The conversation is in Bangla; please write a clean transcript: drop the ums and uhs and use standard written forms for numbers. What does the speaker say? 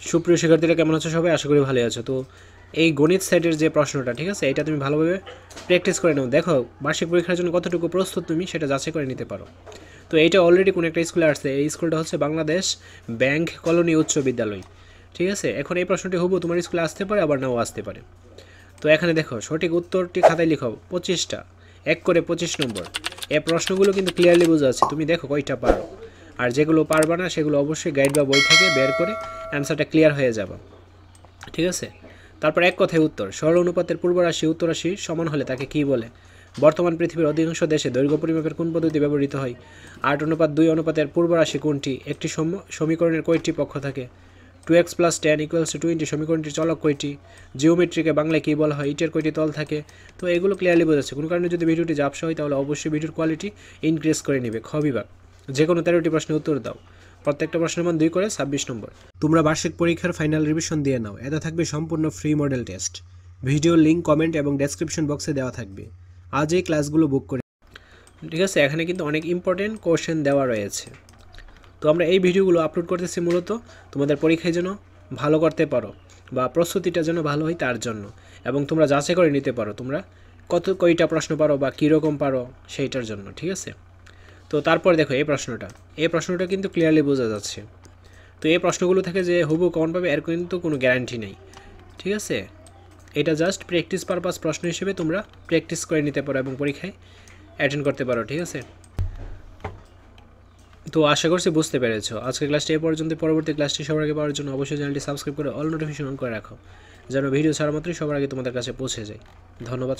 সুপ্রিয় শিক্ষার্থীরা কেমন আছো সবাই? আশা করি ভালো আছো। তো এই গণিত সেটের যে প্রশ্নটা, ঠিক আছে, এটা তুমি ভালোভাবে প্র্যাকটিস করে নাও। দেখো বার্ষিক পরীক্ষার জন্য কতটুকু প্রস্তুত তুমি সেটা যাচাই করে নিতে পারো। তো এইটা অলরেডি কোনো একটা স্কুলে আসছে। এই স্কুলটা হচ্ছে বাংলাদেশ ব্যাংক কলোনি উচ্চ বিদ্যালয়, ঠিক আছে। এখন এই প্রশ্নটি হুবহু তোমার স্কুলে আসতে পারে, আবার নাও আসতে পারে। তো এখানে দেখো সঠিক উত্তরটি খাতায় লিখো 25টা, 1 করে 25 নম্বর। এই প্রশ্নগুলো কিন্তু ক্লিয়ারলি বোঝা যাচ্ছে, তুমি দেখো কয়টা পারো। আর যেগুলো পারবা না সেগুলো অবশ্যই গাইড বা বই থেকে বের করে অ্যান্সারটা ক্লিয়ার হয়ে যাবে, ঠিক আছে। তারপর এক কথায় উত্তর, সরল অনুপাতের পূর্ব রাশি উত্তর রাশি সমান হলে তাকে কী বলে? বর্তমান পৃথিবীর অধিকাংশ দেশে দৈর্ঘ্য পরিমাপের কোন পদ্ধতি ব্যবহৃত হয়? 8:2 অনুপাতের পূর্ব রাশি কোনটি? একটি সমীকরণের কয়টি পক্ষ থাকে? 2x+10 = 20 সমীকরণটির চলক কয়টি? জিওমেট্রিকে বাংলায় কী বলা হয়? ইটের কয়টি তল থাকে? তো এগুলো ক্লিয়ারলি বোঝাচ্ছে। কোনো কারণে যদি ভিডিওটি ঝাপসা হয় তাহলে অবশ্যই ভিডিওর কোয়ালিটি ইনক্রিজ করে নেবে। খ বিভাগ, যে কোনো 13টি প্রশ্নের উত্তর দাও। প্রত্যেকটা প্রশ্নের মান 2 করে 26 নম্বর। তোমরা বার্ষিক পরীক্ষার ফাইনাল রিভিশন দিয়ে নাও। এটা থাকবে সম্পূর্ণ free model test. Video link comment এবং ডেসক্রিপশন বক্সে দেওয়া থাকবে। আজ এই ক্লাসগুলো বুক করে, ঠিক আছে। এখানে কিন্তু অনেক ইম্পর্টেন্ট কোশ্চেন দেওয়া রয়েছে। তো আমরা এই ভিডিওগুলো আপলোড করতেছি মূলত তোমাদের পরীক্ষায় যেন ভালো করতে পারো বা প্রস্তুতিটা যেন ভালো হয় তার জন্য, এবং তোমরা যাচাই করে নিতে পারো তোমরা কয়টা প্রশ্ন পারো বা কীরকম পারো সেইটার জন্য, ঠিক আছে। তো তারপর দেখো এই প্রশ্নটা কিন্তু ক্লিয়ারলি বোঝা যাচ্ছে। তো এই প্রশ্নগুলো থেকে যে হুবহু কমন পাবে এর কিন্তু কোনো গ্যারান্টি নেই, ঠিক আছে। এটা জাস্ট প্র্যাকটিস পারপাস প্রশ্ন হিসেবে তোমরা প্র্যাকটিস করে নিতে পারো এবং পরীক্ষায় অ্যাটেন্ড করতে পারো, ঠিক আছে। তো আশা করছি বুঝতে পেরেছো। আজকের ক্লাসটি এ পর্যন্ত। পরবর্তী ক্লাসটি সবার আগে পাওয়ার জন্য অবশ্যই চ্যানেলটি সাবস্ক্রাইব করে অল নোটিফিকেশন অন করে রাখো, যেন ভিডিও ছাড়া মাত্রই সবার আগে তোমাদের কাছে পৌঁছে যায়। ধন্যবাদ।